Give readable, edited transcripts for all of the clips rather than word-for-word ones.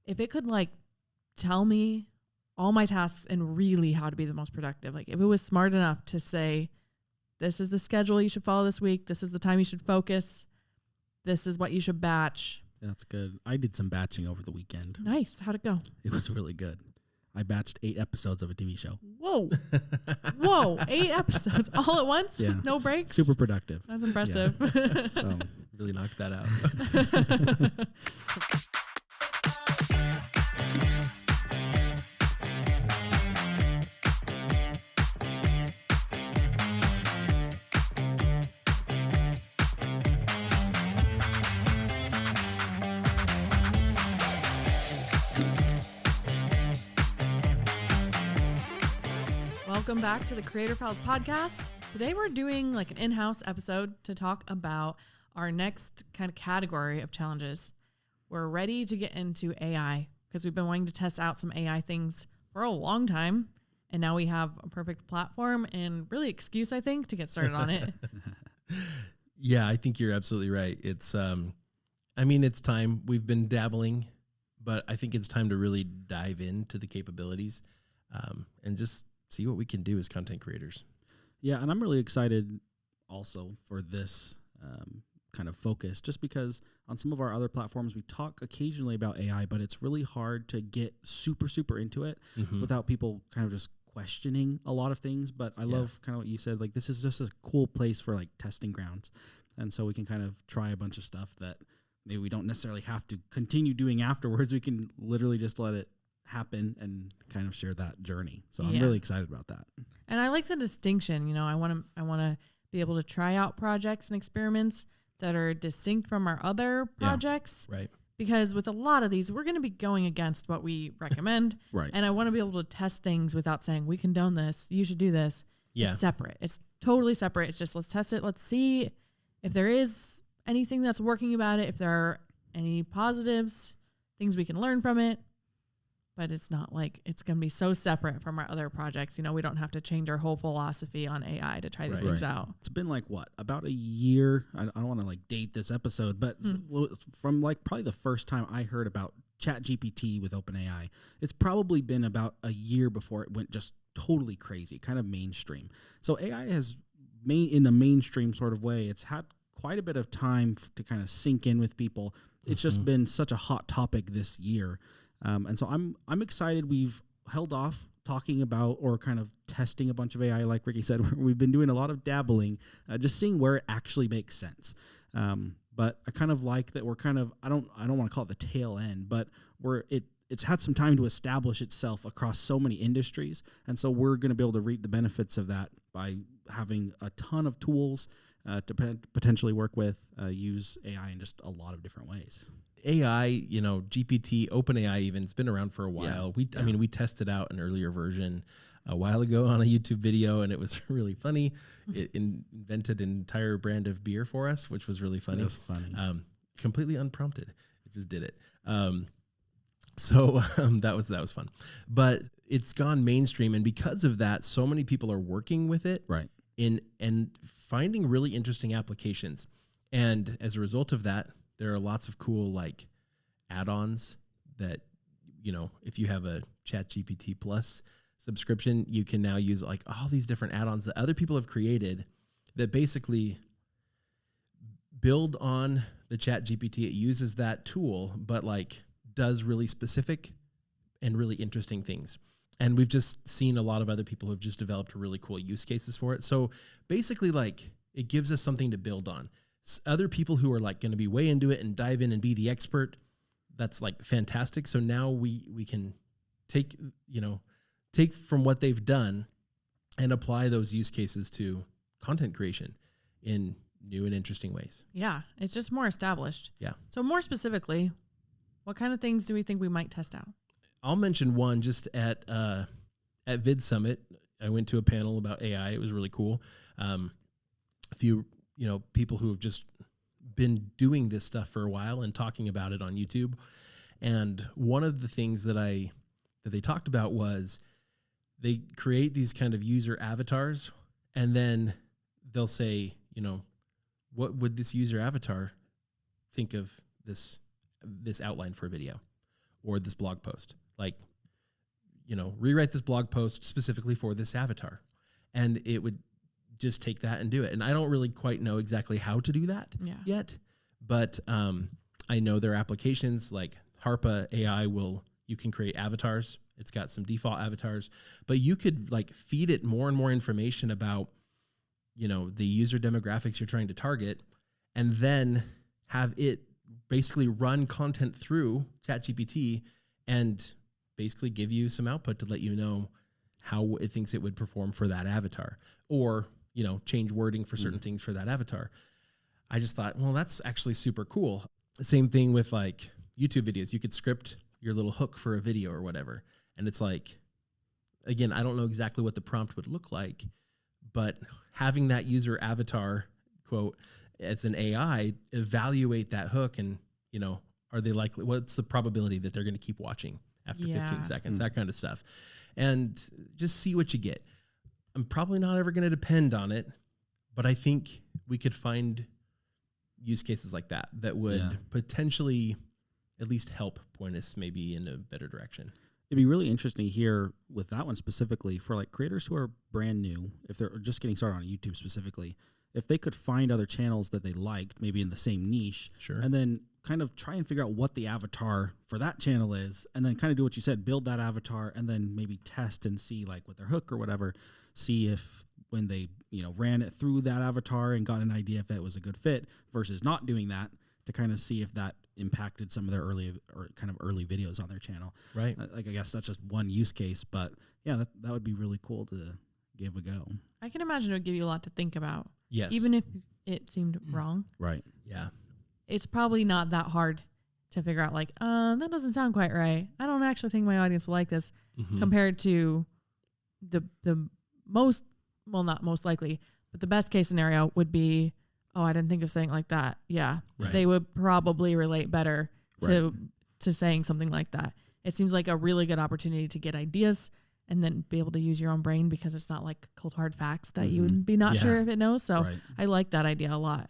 if it could like tell me all my tasks and really how to be the most productive, like if it was smart enough to say, this is the schedule you should follow this week, this is the time you should focus, this is what you should batch. That's good. I did some batching over the weekend. Nice. How'd it go? It was really good. I batched 8 episodes of a TV show. Whoa. Whoa. 8 episodes all at once? Yeah. No breaks? Super productive. That's impressive. Yeah. So Really knocked that out. Welcome back to the Creator Files podcast. Today we're doing like an in-house episode to talk about our next kind of category of challenges. We're ready to get into AI because we've been wanting to test out some AI things for a long time. And now we have a perfect platform and really excuse, I think, to get started on it. Yeah, I think you're absolutely right. It's, it's time. We've been dabbling, but I think it's time to really dive into the capabilities and just see what we can do as content creators. yeah, and I'm really excited also for this kind of focus, just because on some of our other platforms we talk occasionally about AI, but it's really hard to get super into it without people kind of just questioning a lot of things. But I love kind of what you said, like this is just a cool place for like testing grounds. And so we can kind of try a bunch of stuff that maybe we don't necessarily have to continue doing afterwards. We can literally just let it happen and kind of share that journey. So I'm really excited about that. And I like the distinction. You know, I want to be able to try out projects and experiments that are distinct from our other projects. Right. Because with a lot of these, we're going to be going against what we recommend. Right. And I want to be able to test things without saying, we condone this, you should do this. Yeah. It's separate. It's totally separate. It's just, let's test it. Let's see if there is anything that's working about it, if there are any positives, things we can learn from it. But it's not like it's going to be so separate from our other projects. You know, we don't have to change our whole philosophy on AI to try these things out. It's been like what, about a year? I don't want to like date this episode, but from like probably the first time I heard about ChatGPT with OpenAI, it's probably been about a year before it went just totally crazy, kind of mainstream. So AI has in the mainstream sort of way, it's had quite a bit of time to kind of sink in with people. It's just been such a hot topic this year. And so I'm excited. We've held off talking about or kind of testing a bunch of AI. Like Ricky said, we've been doing a lot of dabbling, just seeing where it actually makes sense. But I kind of like that we're kind of, I don't want to call it the tail end, but it's had some time to establish itself across so many industries. And so we're going to be able to reap the benefits of that by having a ton of tools to potentially work with, use AI in just a lot of different ways. AI, GPT, OpenAI even, it's been around for a while. We tested out an earlier version a while ago on a YouTube video, and it was really funny. It invented an entire brand of beer for us, which was really funny. It was funny. Completely unprompted. It just did it. So that was fun. But it's gone mainstream, and because of that, so many people are working with it and finding really interesting applications. And as a result of that, there are lots of cool like add-ons that, if you have a ChatGPT Plus subscription, you can now use like all these different add-ons that other people have created that basically build on the ChatGPT. It uses that tool, but like does really specific and really interesting things. And we've just seen a lot of other people who have just developed really cool use cases for it. So basically like it gives us something to build on. Other people who are like going to be way into it and dive in and be the expert, that's like fantastic. So now we can take from what they've done and apply those use cases to content creation in new and interesting ways. Yeah, it's just more established. Yeah. So more specifically, what kind of things do we think we might test out? I'll mention one just at Vid Summit. I went to a panel about AI. It was really cool. A few people who have just been doing this stuff for a while and talking about it on YouTube. And one of the things that they talked about was they create these kind of user avatars, and then they'll say, what would this user avatar think of this outline for a video? or this blog post. Like, rewrite this blog post specifically for this avatar. And it would just take that and do it. And I don't really quite know exactly how to do that yet, but I know there are applications like Harpa AI you can create avatars. It's got some default avatars, but you could like feed it more and more information about, the user demographics you're trying to target, and then have it basically run content through ChatGPT and basically give you some output to let you know how it thinks it would perform for that avatar, or, change wording for certain things for that avatar. I just thought, well, that's actually super cool. Same thing with like YouTube videos. You could script your little hook for a video or whatever. And it's like, again, I don't know exactly what the prompt would look like, but having that user avatar, quote, as an AI, evaluate that hook and, are they likely, what's the probability that they're going to keep watching after 15 seconds, that kind of stuff. And just see what you get. I'm probably not ever going to depend on it, but I think we could find use cases like that would potentially at least help point us maybe in a better direction. It'd be really interesting here with that one specifically for like creators who are brand new, if they're just getting started on YouTube specifically, if they could find other channels that they liked, maybe in the same niche, and then kind of try and figure out what the avatar for that channel is, and then kind of do what you said, build that avatar, and then maybe test and see like with their hook or whatever, see if when they, ran it through that avatar and got an idea if that was a good fit versus not doing that, to kind of see if that impacted some of their early videos on their channel. Right. Like, I guess that's just one use case, but yeah, that would be really cool to give a go. I can imagine it would give you a lot to think about. Yes. Even if it seemed wrong. Right. Yeah. It's probably not that hard to figure out like, that doesn't sound quite right. I don't actually think my audience will like this, compared to the most, well, not most likely, but the best case scenario would be, oh, I didn't think of saying like that. Yeah. Right. They would probably relate better to saying something like that. It seems like a really good opportunity to get ideas and then be able to use your own brain, because it's not like cold hard facts that you would be not sure if it knows. So I like that idea a lot.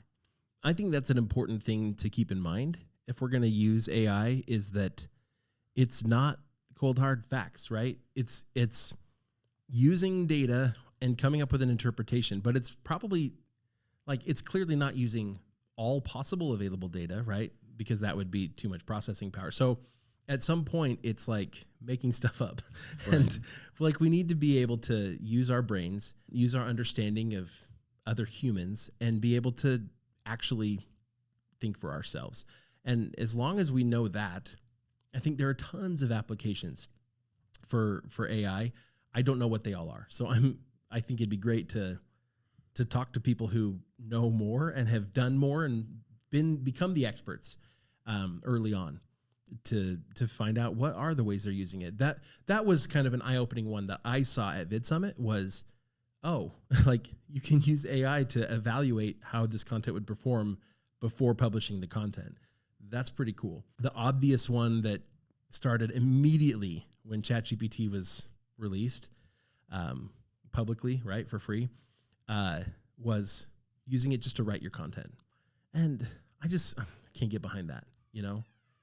I think that's an important thing to keep in mind if we're going to use AI, is that it's not cold hard facts, right? It's using data and coming up with an interpretation, but it's probably like, it's clearly not using all possible available data, right? Because that would be too much processing power. So at some point it's like making stuff up. And like, we need to be able to use our brains, use our understanding of other humans, and be able to actually think for ourselves. And as long as we know that, I think there are tons of applications for AI. I don't know what they all are. So I think it'd be great to talk to people who know more and have done more and become the experts early on, to find out what are the ways they're using it. That was kind of an eye-opening one that I saw at VidSummit was, oh, like you can use AI to evaluate how this content would perform before publishing the content. That's pretty cool. The obvious one that started immediately when ChatGPT was released publicly, right, for free, was using it just to write your content. And I can't get behind that,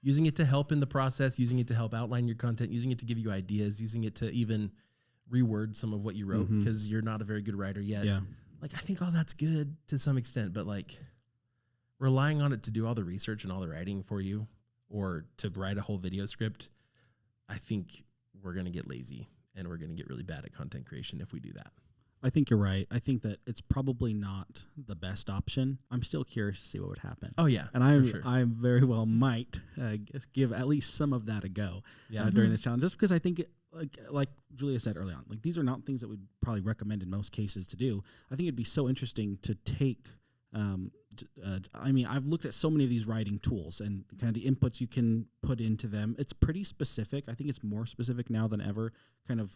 using it to help in the process, using it to help outline your content, using it to give you ideas, using it to even reword some of what you wrote because you're not a very good writer yet. Yeah. Like, I think all that's good to some extent, but like relying on it to do all the research and all the writing for you, or to write a whole video script, I think we're going to get lazy and we're going to get really bad at content creation if we do that. I think you're right. I think that it's probably not the best option. I'm still curious to see what would happen. Oh yeah, and I very well might give at least some of that a go during this challenge, just because I think like Julia said early on, like these are not things that we'd probably recommend in most cases to do. I think it'd be so interesting to take. I've looked at so many of these writing tools and kind of the inputs you can put into them. It's pretty specific. I think it's more specific now than ever, kind of,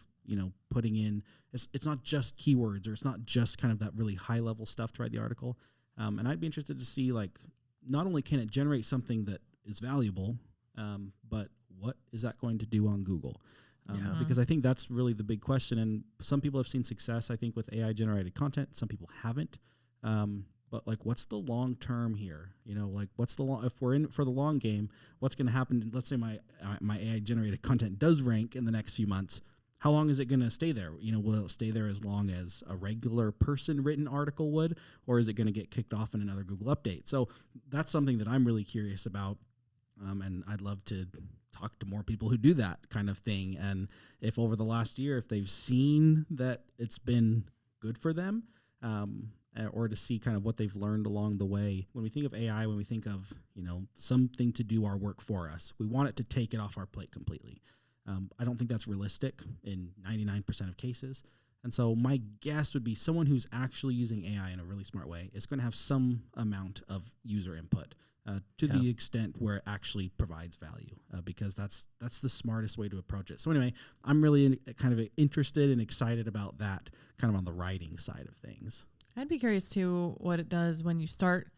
putting in, it's not just keywords, or it's not just kind of that really high level stuff to write the article. And I'd be interested to see, like, not only can it generate something that is valuable, but what is that going to do on Google? Because I think that's really the big question. And some people have seen success, I think, with AI generated content. Some people haven't. but like, what's the long term here? You know, like what's the long, if we're in for the long game, what's going to happen? Let's say my AI generated content does rank in the next few months. How long is it going to stay there? You know, will it stay there as long as a regular person written article would, or is it going to get kicked off in another Google update? So that's something that I'm really curious about. And I'd love to talk to more people who do that kind of thing. And if over the last year, if they've seen that it's been good for them, or to see kind of what they've learned along the way. When we think of AI, when we think of, you know, something to do our work for us, we want it to take it off our plate completely. I don't think that's realistic in 99% of cases. And so my guess would be someone who's actually using AI in a really smart way is going to have some amount of user input to the extent where it actually provides value, because that's the smartest way to approach it. So anyway, I'm really kind of interested and excited about that kind of on the writing side of things. I'd be curious too what it does when you start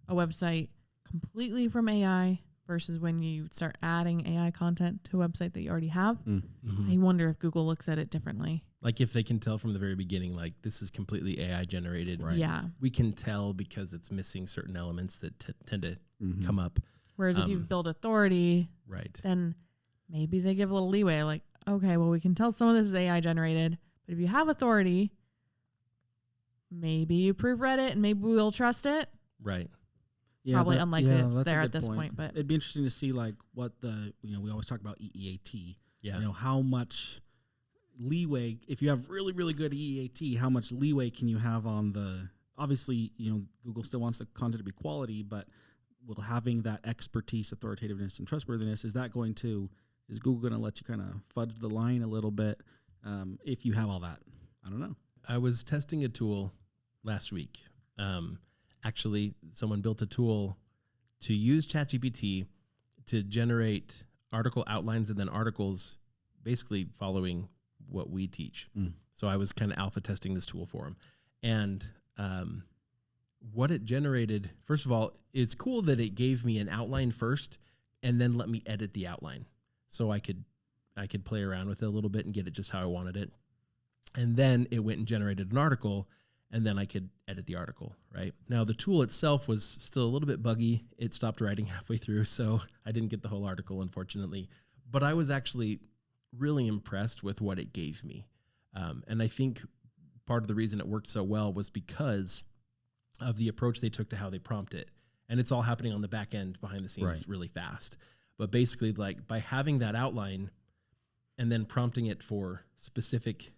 a website completely from AI versus when you start adding AI content to a website that you already have. I wonder if Google looks at it differently. Like if they can tell from the very beginning, like this is completely AI generated. Right. Yeah. We can tell because it's missing certain elements that tend to come up. Whereas if you build authority, Right. then maybe they give a little leeway. Like, okay, well, we can tell some of this is AI generated, but if you have authority, maybe you proofread it and maybe we'll trust it. Right. Yeah, Probably unlikely it's that's a there at good this point, but it'd be interesting to see like what the, you know, we always talk about EEAT. Yeah. You know, how much leeway, if you have really, really good EEAT, how much leeway can you have on the, obviously, you know, Google still wants the content to be quality, but will having that expertise, authoritativeness, and trustworthiness, is Google going to let you kind of fudge the line a little bit if you have all that? I don't know. I was testing a tool last week. Actually, someone built a tool to use ChatGPT to generate article outlines and then articles basically following what we teach. So I was kind of alpha testing this tool for him. And what it generated, first of all, it's cool that it gave me an outline first and then let me edit the outline. So I could play around with it a little bit and get it just how I wanted it. And then it went and generated an article, and then I could edit the article, right? Now, the tool itself was still a little bit buggy. It stopped writing halfway through, so I didn't get the whole article, unfortunately. But I was actually really impressed with what it gave me. And I think part of the reason it worked so well was because of the approach they took to how they prompt it. And it's all happening on the back end behind the scenes really fast. But basically, like by having that outline and then prompting it for specific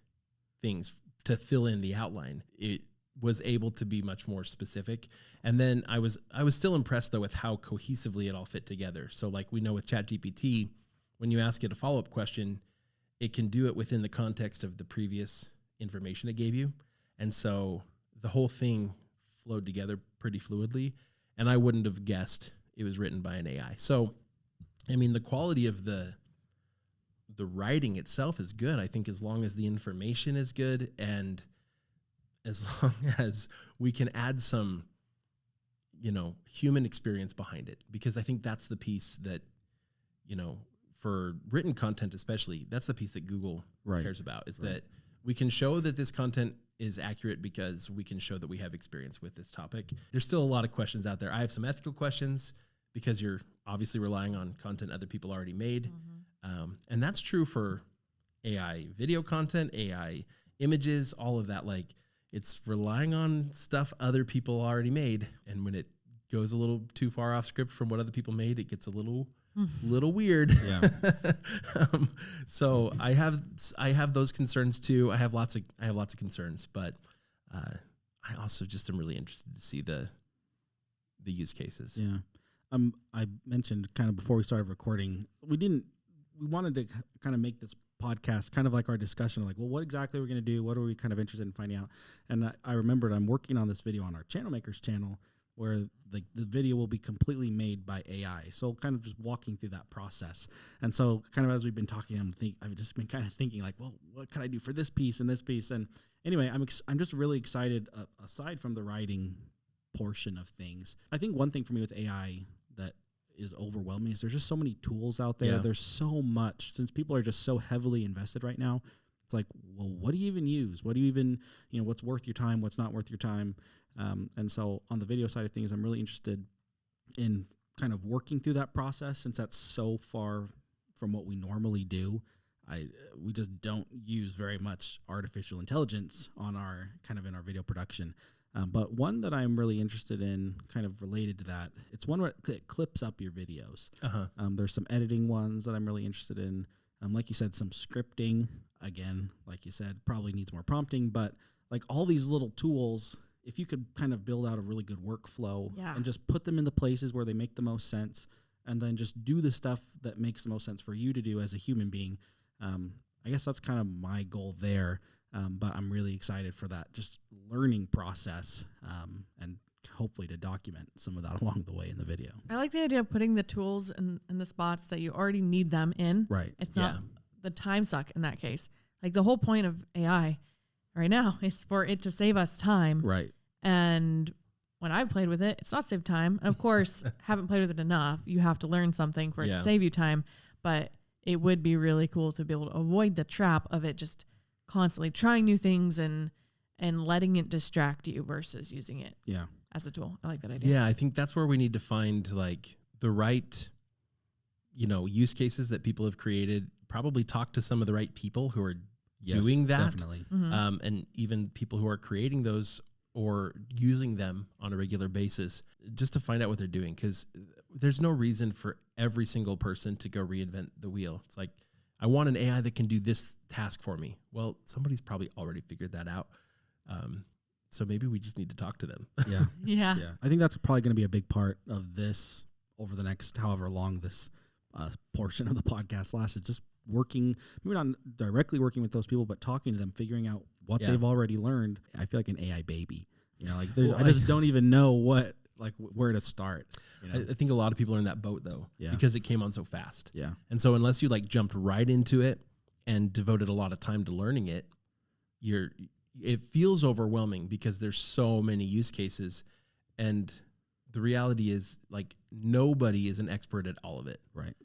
things to fill in the outline, it was able to be much more specific. And then I was still impressed though with how cohesively it all fit together. So like we know with ChatGPT, when you ask it a follow-up question, it can do it within the context of the previous information it gave you. And so the whole thing flowed together pretty fluidly, and I wouldn't have guessed it was written by an AI. So, I mean, the quality of the writing itself is good. I think as long as the information is good and as long as we can add some, you know, human experience behind it, because I think that's the piece that, you know, for written content especially, that's the piece that Google cares about, is that we can show that this content is accurate because we can show that we have experience with this topic. There's still a lot of questions out there. I have some ethical questions because you're obviously relying on content other people already made. And that's true for AI video content, AI images, all of that. Like, it's relying on stuff other people already made. And when it goes a little too far off script from what other people made, it gets a little weird. Yeah. So I have those concerns too. I have lots of concerns, but I also just am really interested to see the use cases. Yeah. I mentioned kind of before we started recording, we wanted to kind of make this podcast kind of like our discussion, like, well, what exactly are we going to do? What are we kind of interested in finding out? And I remembered I'm working on this video on our Channel Makers channel where the video will be completely made by AI. So kind of just walking through that process. And so kind of as we've been talking, I've just been kind of thinking like, well, what can I do for this piece and this piece? And anyway, I'm just really excited aside from the writing portion of things. I think one thing for me with AI that is overwhelming is there's just so many tools out there. Yeah. There's so much, since people are just so heavily invested right now. It's like, well, what do you even use? What do you even, what's worth your time? What's not worth your time? And so on the video side of things, I'm really interested in kind of working through that process, since that's so far from what we normally do. We just don't use very much artificial intelligence on our in our video production. But one that I'm really interested in, kind of related to that, it's one where it clips up your videos. There's some editing ones that I'm really interested in. Like you said, some scripting. Again, like you said, probably needs more prompting, but like all these little tools, if you could kind of build out a really good workflow and just put them in the places where they make the most sense, and then just do the stuff that makes the most sense for you to do as a human being. I guess that's kind of my goal there. But I'm really excited for that just learning process, and hopefully to document some of that along the way in the video. I like the idea of putting the tools in the spots that you already need them in. Right. It's not the time suck in that case. Like the whole point of AI right now is for it to save us time. Right. And when I've played with it, it's not saved time. And of course, haven't played with it enough. You have to learn something for it to save you time. But it would be really cool to be able to avoid the trap of it just constantly trying new things and letting it distract you versus using it as a tool. I like that idea. Yeah, I think that's where we need to find like the right, use cases that people have created. Probably talk to some of the right people who are doing that. Definitely. And even people who are creating those or using them on a regular basis, just to find out what they're doing. Because there's no reason for every single person to go reinvent the wheel. It's like, I want an AI that can do this task for me. Well, somebody's probably already figured that out. So maybe we just need to talk to them. Yeah. I think that's probably going to be a big part of this over the next however long this portion of the podcast lasts. It's just working, maybe not directly working with those people, but talking to them, figuring out what they've already learned. I feel like an AI baby. I just don't even know where to start. I think a lot of people are in that boat though, because it came on so fast. Yeah. And so unless you jumped right into it and devoted a lot of time to learning it, it feels overwhelming because there's so many use cases, and the reality is nobody is an expert at all of it. Right.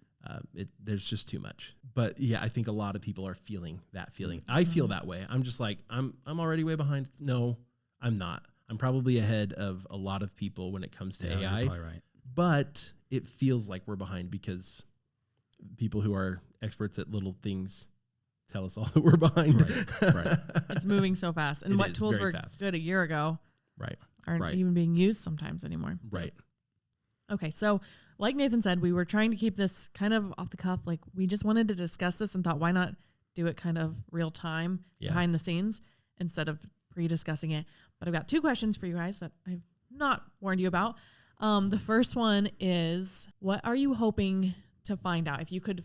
There's just too much. But yeah, I think a lot of people are feeling that feeling. I feel that way. I'm just I'm already way behind. No, I'm not. I'm probably ahead of a lot of people when it comes to AI. You're probably right. But it feels like we're behind because people who are experts at little things tell us all that we're behind. Right. It's moving so fast. And what tools were good a year ago aren't even being used sometimes anymore. Right. Okay, so like Nathan said, we were trying to keep this kind of off the cuff. We just wanted to discuss this and thought, why not do it kind of real time behind the scenes instead of pre-discussing it. But I've got 2 questions for you guys that I've not warned you about. The first one is, what are you hoping to find out? If you could,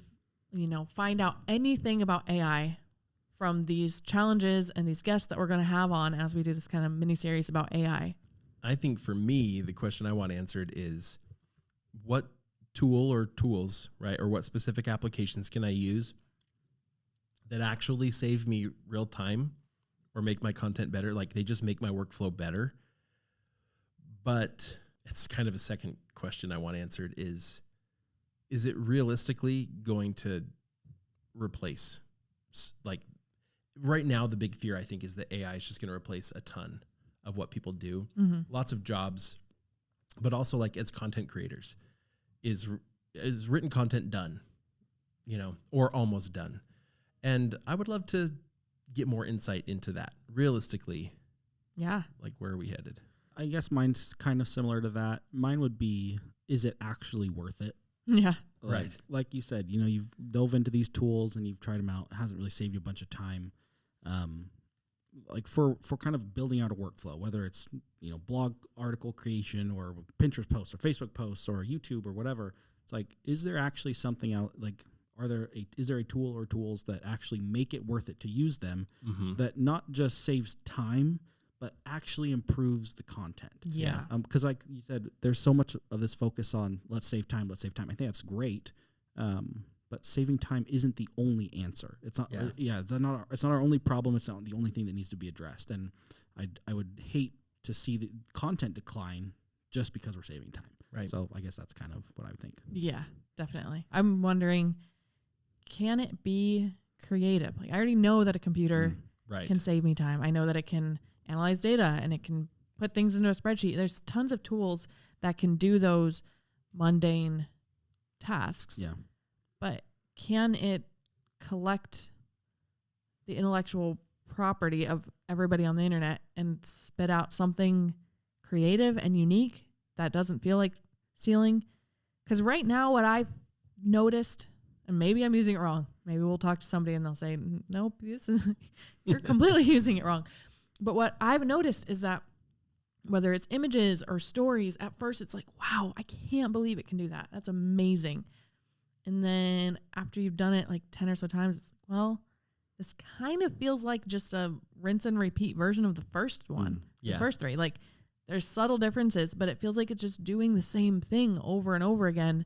find out anything about AI from these challenges and these guests that we're going to have on as we do this kind of mini series about AI. I think for me, the question I want answered is, what tool or tools, right, or what specific applications can I use that actually save me real time or make my content better? They just make my workflow better. But it's kind of a second question I want answered is it realistically going to replace, right now, the big fear I think is that AI is just going to replace a ton of what people do. Lots of jobs, but also as content creators, is written content done, or almost done. And I would love to get more insight into that. Realistically, where are we headed? I guess mine's kind of similar to that. Mine would be, is it actually worth it? Yeah. Right. Like you said, you've dove into these tools and you've tried them out. It hasn't really saved you a bunch of time. For kind of building out a workflow, whether it's, blog article creation or Pinterest posts or Facebook posts or YouTube or whatever. It's is there actually something out, is there a tool or tools that actually make it worth it to use them, that not just saves time, but actually improves the content? Yeah. Because like you said, there's so much of this focus on let's save time. I think that's great. But saving time isn't the only answer. It's not. It's not our only problem. It's not the only thing that needs to be addressed. And I would hate to see the content decline just because we're saving time. Right. So I guess that's kind of what I would think. Yeah, definitely. I'm wondering, can it be creative? I already know that a computer can save me time. I know that it can analyze data and it can put things into a spreadsheet. There's tons of tools that can do those mundane tasks. Yeah. But can it collect the intellectual property of everybody on the internet and spit out something creative and unique that doesn't feel like stealing? Because right now what I've noticed, and maybe I'm using it wrong, maybe we'll talk to somebody and they'll say, nope, this is you're completely using it wrong. But what I've noticed is that whether it's images or stories, at first it's like, wow, I can't believe it can do that. That's amazing. And then after you've done it like 10 or so times, it's like, well, this kind of feels like just a rinse and repeat version of the first one, the first three. Like there's subtle differences, but it feels like it's just doing the same thing over and over again.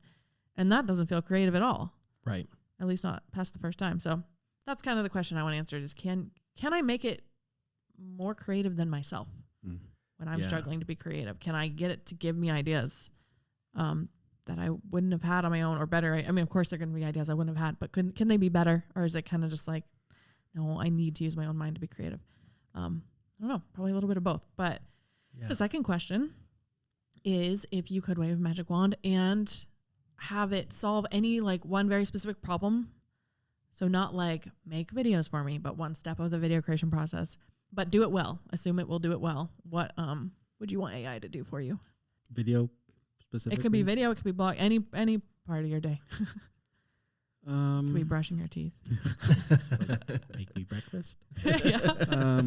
And that doesn't feel creative at all. Right. At least not past the first time. So that's kind of the question I want to answer is can I make it more creative than myself when I'm struggling to be creative? Can I get it to give me ideas that I wouldn't have had on my own or better? I mean, of course, they're going to be ideas I wouldn't have had, but can they be better? Or is it kind of just like, no, I need to use my own mind to be creative? I don't know, probably a little bit of both. But the second question is if you could wave a magic wand and have it solve any like one very specific problem. So not like make videos for me, but one step of the video creation process, but do it well. Assume it will do it well. What would you want AI to do for you? Video specifically? It could be video. It could be blog. Any part of your day. It could be brushing your teeth. Like, make me breakfast. Yeah.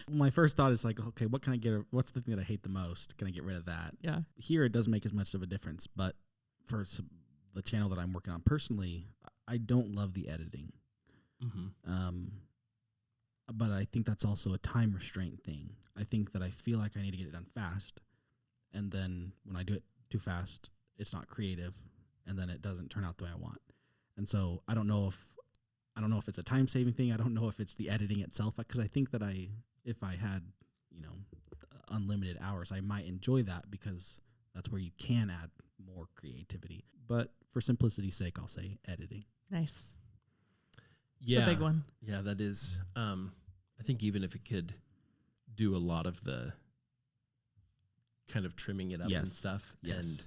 My first thought is like, okay, what can I get? What's the thing that I hate the most? Can I get rid of that? Yeah. Here, it doesn't make as much of a difference, but for the channel that I'm working on personally, I don't love the editing. But I think that's also a time restraint thing. I think that I feel like I need to get it done fast, and then when I do it too fast, it's not creative, and then it doesn't turn out the way I want. And so I don't know if it's a time saving thing. I don't know if it's the editing itself, because I think that if I had unlimited hours, I might enjoy that because that's where you can add more creativity. But for simplicity's sake, I'll say editing. Nice. Yeah. It's a big one. Yeah, that is. I think even if it could do a lot of the kind of trimming it up and stuff, and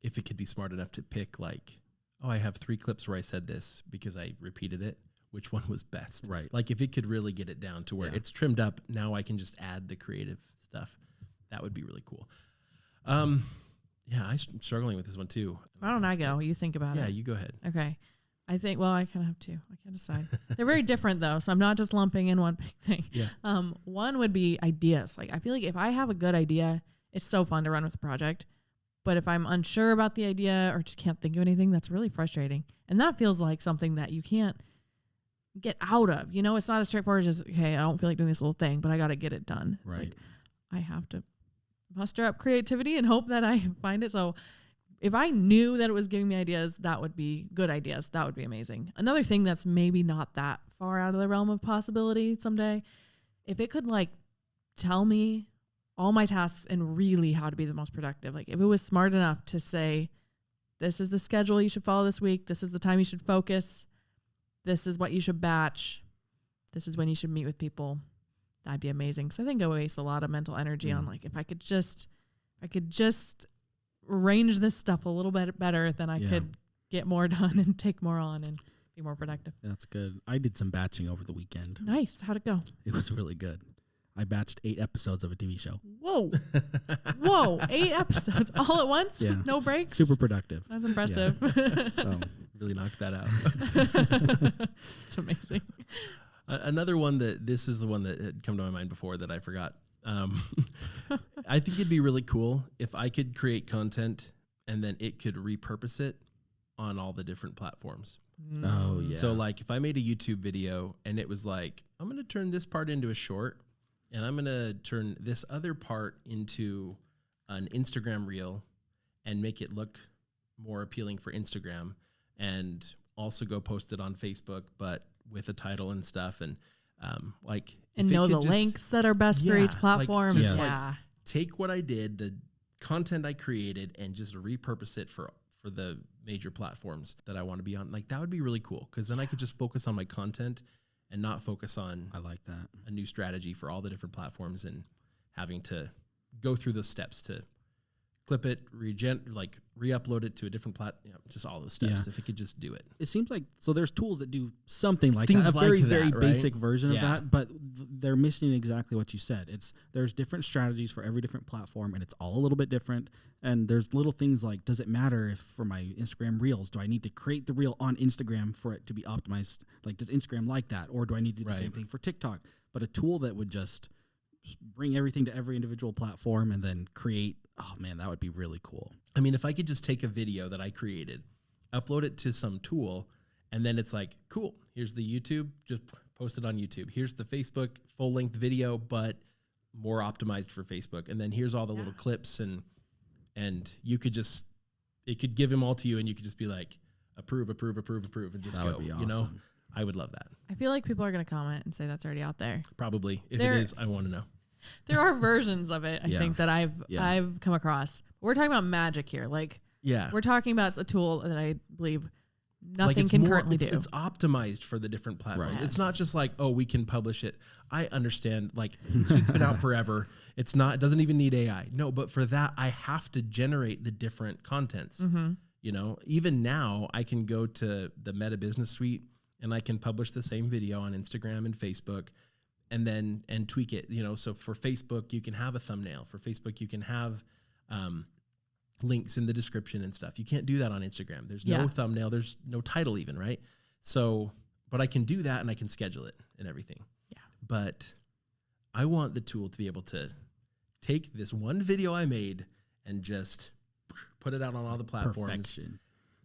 if it could be smart enough to pick like, oh, I have 3 clips where I said this because I repeated it, which one was best? Right. Like if it could really get it down to where it's trimmed up, now I can just add the creative stuff. That would be really cool. Yeah, I'm struggling with this one too. Why don't I go? You think about it. Yeah, you go ahead. Okay. I think, well, I kind of have two. I can't decide. They're very different though. So I'm not just lumping in one big thing. Yeah. One would be ideas. Like I feel like if I have a good idea, it's so fun to run with the project. But if I'm unsure about the idea or just can't think of anything, that's really frustrating. And that feels like something that you can't get out of. You know, it's not as straightforward as just, okay, I don't feel like doing this little thing, but I got to get it done. It's right. Like, I have to muster up creativity and hope that I find it. So if I knew that it was giving me ideas, that would be good ideas. That would be amazing. Another thing that's maybe not that far out of the realm of possibility someday, if it could like tell me all my tasks and really how to be the most productive. Like if it was smart enough to say, this is the schedule you should follow this week. This is the time you should focus. This is what you should batch. This is when you should meet with people. That'd be amazing. Cause I think I waste a lot of mental energy on like, if I could just arrange this stuff a little bit better, then I could get more done and take more on and be more productive. That's good. I did some batching over the weekend. Nice. How'd it go? It was really good. I batched 8 episodes of a TV show. Whoa. Whoa. 8 episodes all at once? Yeah. No breaks? Super productive. That's impressive. Yeah. So really knocked that out. It's amazing. Another one this is the one that had come to my mind before that I forgot. I think it'd be really cool if I could create content and then it could repurpose it on all the different platforms. Oh, yeah. So like if I made a YouTube video and it was like, I'm going to turn this part into a short and I'm going to turn this other part into an Instagram reel and make it look more appealing for Instagram and also go post it on Facebook, but with a title and stuff. And and know the links that are best for each platform. Like, take what I did, the content I created, and just repurpose it for the major platforms that I want to be on. Like that would be really cool because then I could just focus on my content and not focus on I like that a new strategy for all the different platforms and having to go through those steps to clip it, re-upload it to a different just all those steps. Yeah. If it could just do it. It seems like, so there's tools that do something like Things that, a like very, that, very right? basic version of Yeah. that, but they're missing exactly what you said. There's different strategies for every different platform, and it's all a little bit different. And there's little things like, does it matter if for my Instagram Reels, do I need to create the reel on Instagram for it to be optimized? Like, does Instagram like that? Or do I need to do the same thing for TikTok? But a tool that would just bring everything to every individual platform and then create, oh man, that would be really cool. I mean, if I could just take a video that I created, upload it to some tool, and then it's like, cool, here's the YouTube, just post it on YouTube. Here's the Facebook full-length video, but more optimized for Facebook. And then here's all the little clips, and you could just, it could give them all to you, and you could just be like, approve, and just That go. would be awesome. You know, I would love that. I feel like people are going to comment and say that's already out there. Probably. If There- it is, I want to know. There are versions of it, I Yeah. think, that I've Yeah. come across. We're talking about magic here. Like, Yeah. we're talking about a tool that I believe nothing it's can more- currently it's, do. It's optimized for the different platforms. Right. It's not just like, oh, we can publish it. I understand. Like, Suite's been out forever. It doesn't even need AI. No, but for that, I have to generate the different contents. Mm-hmm. You know, even now I can go to the Meta Business Suite and I can publish the same video on Instagram and Facebook and tweak it. You know, so for Facebook, you can have a thumbnail. For Facebook, you can have links in the description and stuff. You can't do that on Instagram. There's no thumbnail. There's no title even, right? So, but I can do that and I can schedule it and everything. Yeah. But I want the tool to be able to take this one video I made and just put it out on all the platforms. Perfection.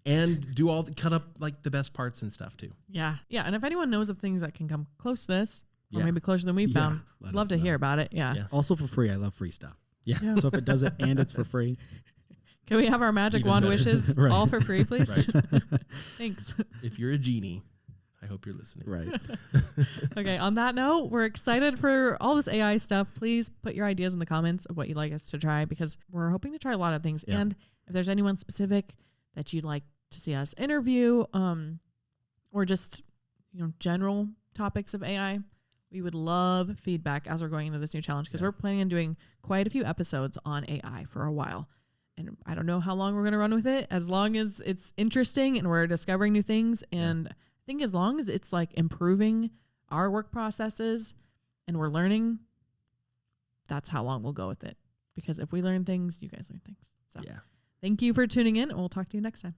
And do cut up like the best parts and stuff too. Yeah. Yeah. And if anyone knows of things that can come close to this, or Yeah. maybe closer than we've Yeah, found, let I'd love us to know. hear about it. Yeah. Yeah. Also for free. I love free stuff. Yeah. Yeah. So if it does it and it's for free, Can we have our magic Even wand better. wishes Right. all for free, please? Right. Thanks. If you're a genie, I hope you're listening. right? Okay. On that note, we're excited for all this AI stuff. Please put your ideas in the comments of what you'd like us to try, because we're hoping to try a lot of things. Yeah. And if there's anyone specific that you'd like to see us interview, or just, general topics of AI, we would love feedback as we're going into this new challenge, because we're planning on doing quite a few episodes on AI for a while. And I don't know how long we're going to run with it, as long as it's interesting and we're discovering new things. And I think as long as it's like improving our work processes and we're learning, that's how long we'll go with it. Because if we learn things, you guys learn things. So Yeah. thank you for tuning in, and we'll talk to you next time.